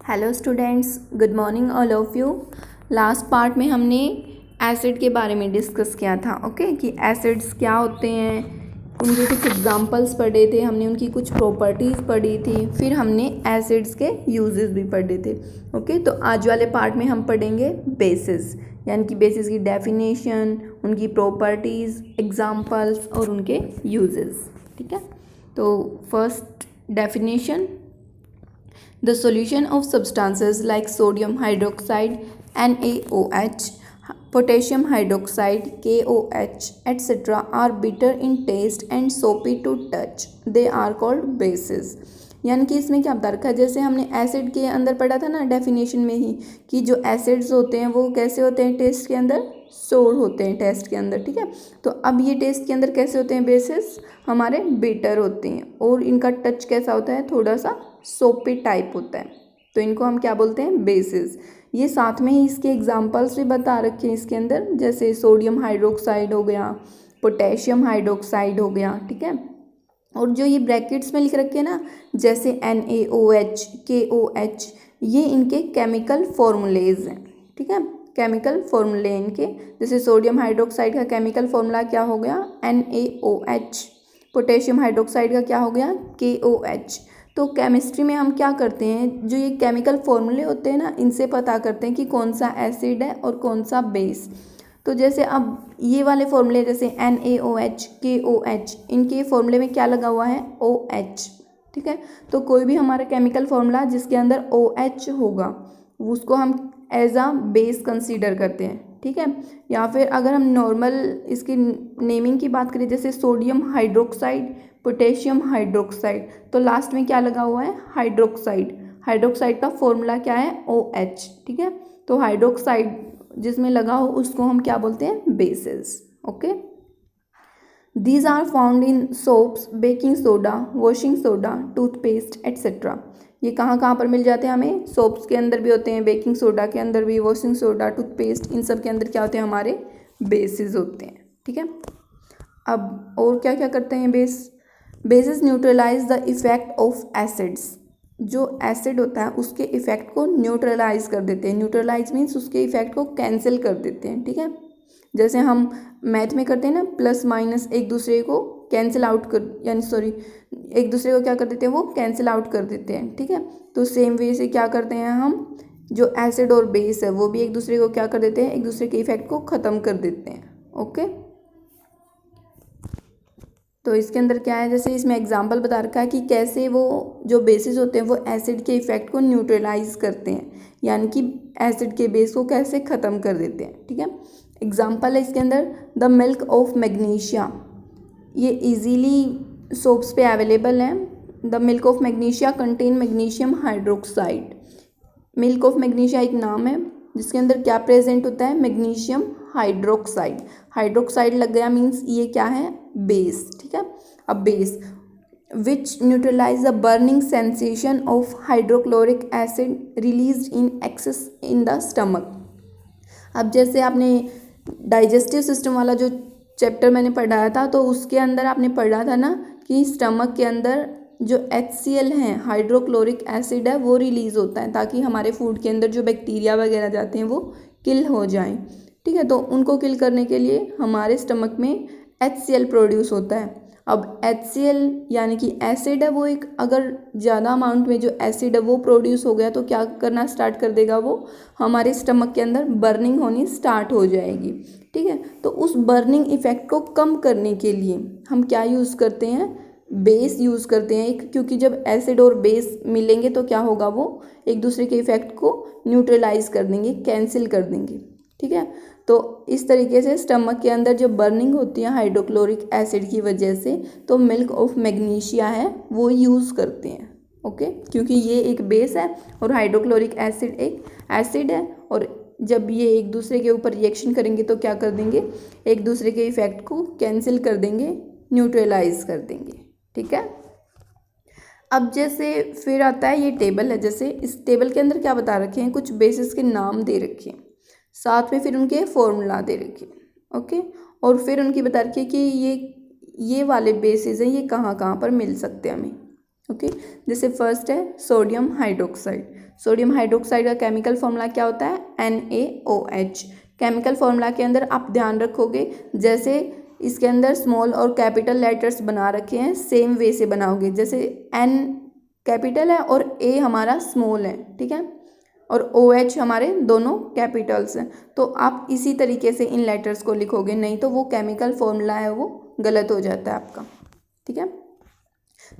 Hello students, good morning all of you. Last part में हमने acid के बारे में डिस्कस किया था। ओके कि एसिड्स क्या होते हैं, उनके कुछ एग्जांपल्स पढ़े थे हमने, उनकी कुछ प्रॉपर्टीज़ पढ़ी थी, फिर हमने एसिड्स के यूजेस भी पढ़े थे। ओके तो आज वाले पार्ट में हम पढ़ेंगे बेसिस, यानी कि बेसिस की डेफिनेशन, उनकी प्रॉपर्टीज़, एग्जांपल्स और उनके यूजेस। ठीक है, तो first definition, the solution of substances like sodium hydroxide NaOH, potassium hydroxide KOH, etc. are bitter in taste and soapy to touch. They are called bases. यानी कि इसमें क्या बता रखा है, जैसे हमने एसिड के अंदर पढ़ा था ना डेफिनेशन में ही, कि जो एसिड्स होते हैं वो कैसे होते हैं टेस्ट के अंदर, सोर होते हैं टेस्ट के अंदर। ठीक है, तो अब ये टेस्ट के अंदर कैसे होते हैं, बेसिस हमारे बिटर होते हैं और इनका टच कैसा होता है, थोड़ा सा सोपी टाइप होता है, तो इनको हम क्या बोलते हैं, बेसिस। ये साथ में ही इसके एग्जांपल्स भी बता रखे हैं इसके अंदर, जैसे सोडियम हाइड्रोक्साइड हो गया, पोटेशियम हाइड्रोक्साइड हो गया। ठीक है, और जो ये ब्रैकेट्स में लिख रखे हैं ना, जैसे NaOH KOH, ये इनके केमिकल फॉर्मूलेज हैं। ठीक है, केमिकल फॉर्मूले इनके, जैसे सोडियम हाइड्रोक्साइड का केमिकल फॉर्मूला क्या हो गया, NaOH, पोटेशियम हाइड्रोक्साइड का क्या हो गया, KOH। तो केमिस्ट्री में हम क्या करते हैं, जो ये केमिकल फॉर्मूले होते हैं ना, इनसे पता करते हैं कि कौन सा एसिड है और कौन सा बेस। तो जैसे अब ये वाले फॉर्मूले, जैसे NaOH KOH, इनके फॉर्मूले में क्या लगा हुआ है, OH। ठीक है, तो कोई भी हमारा केमिकल फॉर्मूला जिसके अंदर OH होगा उसको हम एज अ बेस कंसीडर करते हैं। ठीक है, या फिर अगर हम नॉर्मल इसकी नेमिंग की बात करें, जैसे सोडियम हाइड्रोक्साइड, पोटेशियम हाइड्रोक्साइड, तो लास्ट में क्या लगा हुआ है, हाइड्रोक्साइड। हाइड्रोक्साइड का फॉर्मूला क्या है, OH। ठीक है, तो हाइड्रोक्साइड जिसमें लगा हो उसको हम क्या बोलते हैं, bases. Okay, these are found in soaps, baking soda, washing soda, toothpaste et cetera. ये कहाँ कहाँ पर मिल जाते हैं हमें, सोप्स के अंदर भी होते हैं, बेकिंग सोडा के अंदर भी, वॉशिंग सोडा, टूथपेस्ट, इन सब के अंदर क्या होते हैं, हमारे बेसिस होते हैं। ठीक है, अब और क्या क्या करते हैं bases neutralise the effect of acids. जो एसिड होता है उसके इफेक्ट को न्यूट्रलाइज कर देते हैं। न्यूट्रलाइज मीन्स उसके इफेक्ट को कैंसिल कर देते हैं। ठीक है, जैसे हम मैथ में करते हैं ना, प्लस माइनस एक दूसरे को कैंसिल आउट कर, यानी सॉरी, एक दूसरे को क्या कर देते हैं, वो कैंसिल आउट कर देते हैं। ठीक है, तो सेम वे से क्या करते हैं हम, जो एसिड और बेस है वो भी एक दूसरे को क्या कर देते हैं, एक दूसरे के इफेक्ट को ख़त्म कर देते हैं। ओके, तो इसके अंदर क्या है, जैसे इसमें एग्जांपल बता रखा है कि कैसे वो जो बेसिस होते हैं वो एसिड के इफेक्ट को न्यूट्रलाइज करते हैं, यानी कि एसिड के बेस को कैसे ख़त्म कर देते हैं। ठीक है, एग्जांपल है इसके अंदर, द मिल्क ऑफ मैग्नीशिया। ये इजीली सोप्स पे अवेलेबल है। The milk of magnesia contain magnesium hydroxide. Milk of magnesia एक नाम है जिसके अंदर क्या प्रेजेंट होता है, मैग्नीशियम हाइड्रोक्साइड। हाइड्रोक्साइड लग गया मीन्स ये क्या है, बेस। ठीक है, अब base which neutralise the burning sensation of hydrochloric acid release in excess in the stomach. अब जैसे आपने डाइजेस्टिव सिस्टम वाला जो चैप्टर मैंने पढ़ाया था, तो उसके अंदर आपने पढ़ा था ना कि स्टमक के अंदर जो HCl है, हाइड्रोक्लोरिक एसिड है, वो रिलीज़ होता है ताकि हमारे फूड के अंदर जो बैक्टीरिया वगैरह जाते हैं वो किल हो जाएं। ठीक है, तो उनको किल करने के लिए हमारे स्टमक में HCl प्रोड्यूस होता है। अब HCl यानी कि एसिड है, वो एक अगर ज़्यादा अमाउंट में जो एसिड है वो प्रोड्यूस हो गया तो क्या करना स्टार्ट कर देगा, वो हमारे स्टमक के अंदर बर्निंग होनी स्टार्ट हो जाएगी। ठीक है, तो उस बर्निंग इफेक्ट को कम करने के लिए हम क्या यूज़ करते हैं, बेस यूज़ करते हैं एक, क्योंकि जब एसिड और बेस मिलेंगे तो क्या होगा, वो एक दूसरे के इफेक्ट को न्यूट्रलाइज कर देंगे, कैंसिल कर देंगे। ठीक है, तो इस तरीके से स्टमक के अंदर जो बर्निंग होती है हाइड्रोक्लोरिक एसिड की वजह से, तो मिल्क ऑफ मैग्नीशिया है वो यूज़ करते हैं। ओके, क्योंकि ये एक बेस है और हाइड्रोक्लोरिक एसिड एक एसिड है, और जब ये एक दूसरे के ऊपर रिएक्शन करेंगे तो क्या कर देंगे, एक दूसरे के इफेक्ट को कैंसिल कर देंगे, न्यूट्रलाइज कर देंगे। ठीक है, अब जैसे फिर आता है ये टेबल है, जैसे इस टेबल के अंदर क्या बता रखे हैं, कुछ बेसिस के नाम दे रखे हैं, साथ में फिर उनके फॉर्मूला दे रखे हैं। ओके, और फिर उनकी बता रखी है कि ये वाले बेसिस हैं, ये कहाँ कहाँ पर मिल सकते हैं हमें। ओके, जैसे फर्स्ट है सोडियम हाइड्रोक्साइड। सोडियम हाइड्रोक्साइड का केमिकल फॉर्मूला क्या होता है? NaOH। केमिकल फॉर्मूला के अंदर आप ध्यान रखोगे, जैसे इसके अंदर स्मॉल और कैपिटल लेटर्स बना रखे हैं, सेम वे से बनाओगे। जैसे N कैपिटल है और A हमारा स्मॉल है, ठीक है, और OH हमारे दोनों कैपिटल्स हैं, तो आप इसी तरीके से इन लेटर्स को लिखोगे, नहीं तो वो केमिकल फॉर्मूला है वो गलत हो जाता है आपका, ठीक है।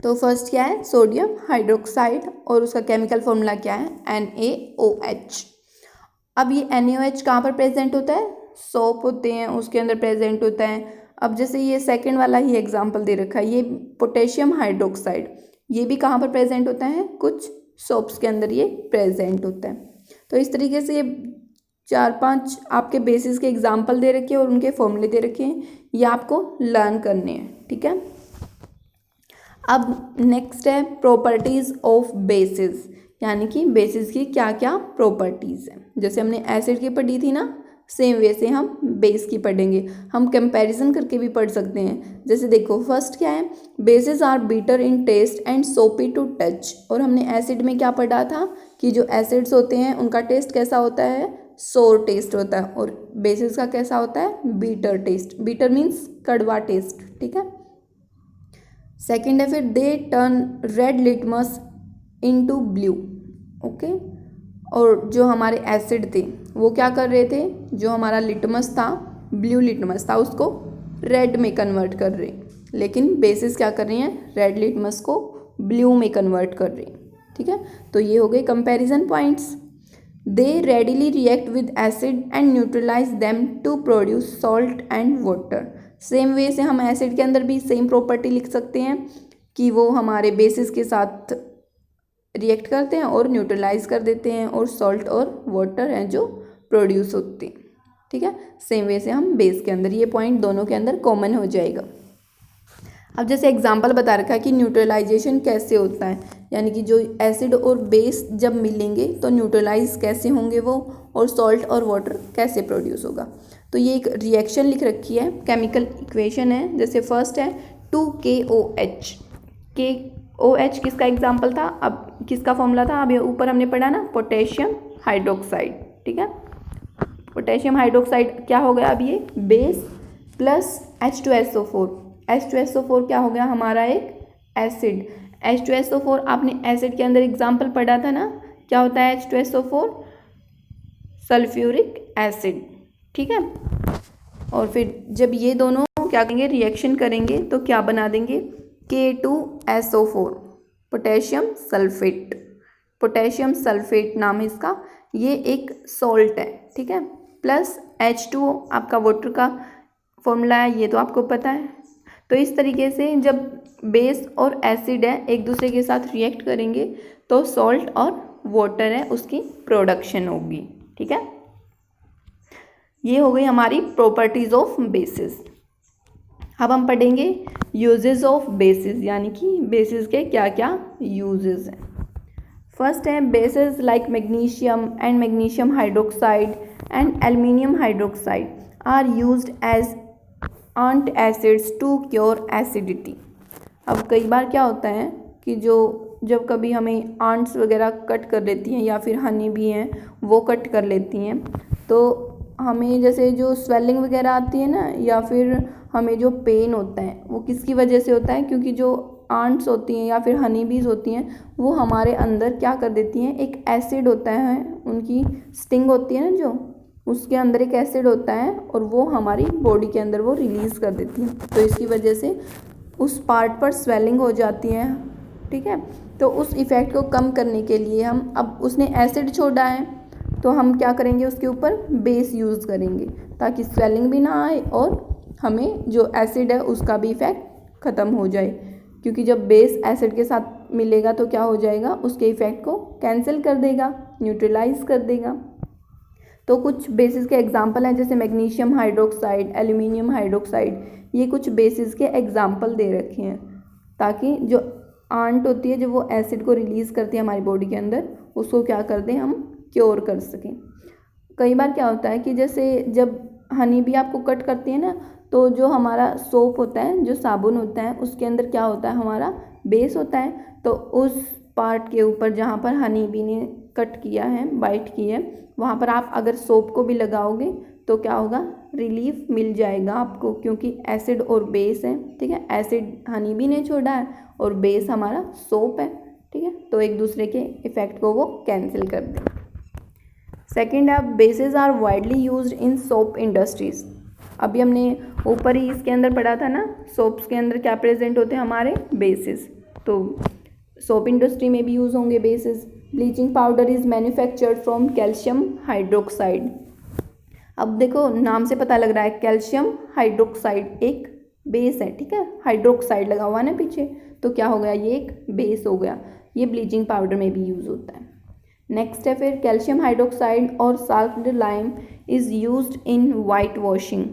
तो फर्स्ट क्या है? सोडियम हाइड्रोक्साइड, और उसका केमिकल फॉर्मूला क्या है? NaOH। अब ये NaOH कहाँ पर प्रेजेंट होता है? सोप होते हैं उसके अंदर प्रेजेंट होता है। अब जैसे ये सेकंड वाला ही एग्जांपल दे रखा है, ये पोटेशियम हाइड्रोक्साइड, ये भी कहाँ पर प्रेजेंट होता है? कुछ सोप्स के अंदर ये प्रेजेंट होता है। तो इस तरीके से ये 4-5 आपके बेसिस के एग्जाम्पल दे रखे हैं और उनके फॉर्मूले दे रखे हैं, ये आपको लर्न करने हैं, ठीक है। अब नेक्स्ट है प्रॉपर्टीज़ ऑफ बेसिस, यानी कि बेसिस की क्या क्या प्रॉपर्टीज़ हैं। जैसे हमने एसिड की पढ़ी थी ना, सेम वे से हम बेस की पढ़ेंगे। हम कंपैरिजन करके भी पढ़ सकते हैं। जैसे देखो फर्स्ट क्या है? Bases are bitter in taste and soapy to touch. और हमने एसिड में क्या पढ़ा था कि जो एसिड्स होते हैं उनका टेस्ट कैसा होता है? सोर टेस्ट होता है, और बेसिस का कैसा होता है? Bitter taste. बीटर मीन्स कड़वा टेस्ट, ठीक है। सेकेंड है फिर they turn red litmus into blue, okay. और जो हमारे एसिड थे वो क्या कर रहे थे? जो हमारा लिटमस था, ब्लू लिटमस था, उसको रेड में कन्वर्ट कर रहे, लेकिन बेसिस क्या कर रही हैं? रेड लिटमस को ब्लू में कन्वर्ट कर रही, ठीक है। तो ये हो गए comparison points. They readily react with acid and neutralise them to produce salt and water. Same way से हम एसिड के अंदर भी सेम प्रॉपर्टी लिख सकते हैं कि वो हमारे बेसिस के साथ रिएक्ट करते हैं और न्यूट्रलाइज कर देते हैं, और सॉल्ट और वाटर हैं जो प्रोड्यूस होते हैं, ठीक है। सेम वे से हम बेस के अंदर, ये पॉइंट दोनों के अंदर कॉमन हो जाएगा। अब जैसे एग्जांपल बता रखा है कि न्यूट्रलाइजेशन कैसे होता है, यानी कि जो एसिड और बेस जब मिलेंगे तो न्यूट्रलाइज कैसे होंगे वो, और सॉल्ट और वाटर कैसे प्रोड्यूस होगा। तो ये एक रिएक्शन लिख रखी है, केमिकल इक्वेशन है। जैसे फर्स्ट है 2KOH। KOH किसका एग्जाम्पल था? अब किसका फॉर्मूला था? अब ये ऊपर हमने पढ़ा ना, पोटेशियम हाइड्रोक्साइड, ठीक है। पोटेशियम हाइड्रोक्साइड क्या हो गया? अब ये बेस प्लस H2SO4। H2SO4 क्या हो गया? हमारा एक एसिड। H2SO4 आपने एसिड के अंदर एग्जाम्पल पढ़ा था ना, क्या होता है H2SO4? सल्फ्यूरिक एसिड, ठीक है। और फिर जब ये दोनों क्या करेंगे? रिएक्शन करेंगे तो क्या बना देंगे? K2SO4, potassium sulphate. Potassium sulphate नाम है इसका, ये एक सॉल्ट है, ठीक है। प्लस H2O आपका वाटर का फॉर्मूला है, ये तो आपको पता है। तो इस तरीके से जब बेस और एसिड है एक दूसरे के साथ रिएक्ट करेंगे तो सॉल्ट और वाटर है उसकी प्रोडक्शन होगी, ठीक है। ये हो गई हमारी प्रॉपर्टीज ऑफ बेसिस। अब हम पढ़ेंगे यूजेस ऑफ बेसिस, यानी कि बेसिस के क्या क्या यूजेस हैं। फर्स्ट है bases like magnesium and magnesium hydroxide and aluminium hydroxide are used as antacids to cure acidity. अब कई बार क्या होता है कि जब कभी हमें आंट्स वगैरह कट कर लेती हैं, या फिर हनी भी हैं वो कट कर लेती हैं, तो हमें जैसे जो स्वेलिंग वगैरह आती है ना, या फिर हमें जो पेन होता है वो किसकी वजह से होता है? क्योंकि जो आंट्स होती हैं या फिर हनी बीज होती हैं वो हमारे अंदर क्या कर देती हैं? एक एसिड होता है, उनकी स्टिंग होती है ना जो, उसके अंदर एक एसिड होता है और वो हमारी बॉडी के अंदर वो रिलीज़ कर देती है, तो इसकी वजह से उस पार्ट पर स्वेलिंग हो जाती है, ठीक है। तो उस इफ़ेक्ट को कम करने के लिए हम, अब उसने एसिड छोड़ा है तो हम क्या करेंगे? उसके ऊपर बेस यूज़ करेंगे ताकि स्वेलिंग भी ना आए और हमें जो एसिड है उसका भी इफ़ेक्ट ख़त्म हो जाए। क्योंकि जब बेस एसिड के साथ मिलेगा तो क्या हो जाएगा? उसके इफ़ेक्ट को कैंसिल कर देगा, न्यूट्रलाइज कर देगा। तो कुछ बेसिस के एग्जाम्पल हैं, जैसे मैग्नीशियम हाइड्रोक्साइड, एल्युमिनियम हाइड्रोक्साइड, ये कुछ बेसिस के एग्जाम्पल दे रखे हैं ताकि जो आंट होती है, जो वो एसिड को रिलीज़ करती है हमारी बॉडी के अंदर, उसको क्या कर दें? हम क्योर कर सकें। कई बार क्या होता है कि जैसे जब हनी भी आपको कट करती है ना, तो जो हमारा सोप होता है, जो साबुन होता है, उसके अंदर क्या होता है? हमारा बेस होता है। तो उस पार्ट के ऊपर जहाँ पर हनी बी ने कट किया है, बाइट की है, वहाँ पर आप अगर सोप को भी लगाओगे तो क्या होगा, रिलीफ मिल जाएगा आपको, क्योंकि एसिड और बेस है, ठीक है। एसिड हनी बी ने छोड़ा है और बेस हमारा सोप है, ठीक है। तो एक दूसरे के इफ़ेक्ट को वो कैंसिल कर दें। सेकेंड है bases are widely used in soap industries. अभी हमने ऊपर ही इसके अंदर पढ़ा था ना, सोप्स के अंदर क्या प्रेजेंट होते हैं, हमारे बेसिस। तो सोप इंडस्ट्री में भी यूज़ होंगे basis. Bleaching powder is manufactured from calcium hydroxide. अब देखो नाम से पता लग रहा है, कैल्शियम हाइड्रोक्साइड एक बेस है, ठीक है। हाइड्रोक्साइड लगा हुआ है ना पीछे, तो क्या हो गया, ये एक बेस हो गया। ये ब्लीचिंग पाउडर में भी यूज़ होता है। नेक्स्ट है फिर कैल्शियम हाइड्रोक्साइड और salt lime is used in white washing.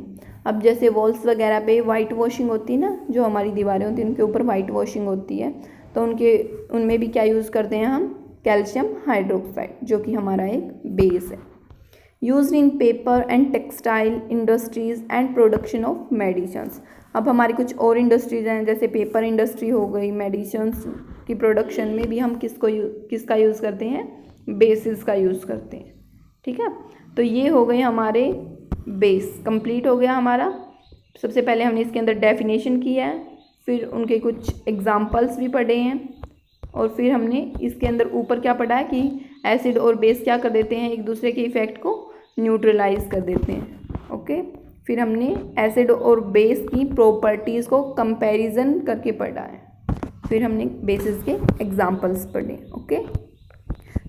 अब जैसे वॉल्स वगैरह पे वाइट वॉशिंग होती है ना, जो हमारी दीवारें होती हैं उनके ऊपर वाइट वॉशिंग होती है, तो उनमें भी क्या यूज़ करते हैं हम, कैल्शियम हाइड्रोक्साइड, जो कि हमारा एक बेस है। Used in paper and textile industries and production of medicines. अब हमारी कुछ और इंडस्ट्रीज हैं, जैसे पेपर इंडस्ट्री हो गई, मेडिसिन्स की प्रोडक्शन में भी हम किसका यूज़ करते हैं, बेसिस का यूज़ करते हैं, ठीक है। तो ये हो गए हमारे बेस, कंप्लीट हो गया हमारा। सबसे पहले हमने इसके अंदर डेफिनेशन किया है, फिर उनके कुछ एग्जाम्पल्स भी पढ़े हैं, और फिर हमने इसके अंदर ऊपर क्या पढ़ा है कि एसिड और बेस क्या कर देते हैं, एक दूसरे के इफ़ेक्ट को न्यूट्रलाइज कर देते हैं, ओके। फिर हमने एसिड और बेस की प्रॉपर्टीज़ को कंपैरिजन करके पढ़ा है, फिर हमने बेसिस के एग्जाम्पल्स पढ़े, ओके।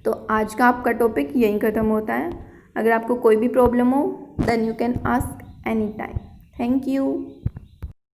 तो आज का आपका टॉपिक यहीं ख़त्म होता है। अगर आपको कोई भी प्रॉब्लम हो then you can ask any time. Thank you.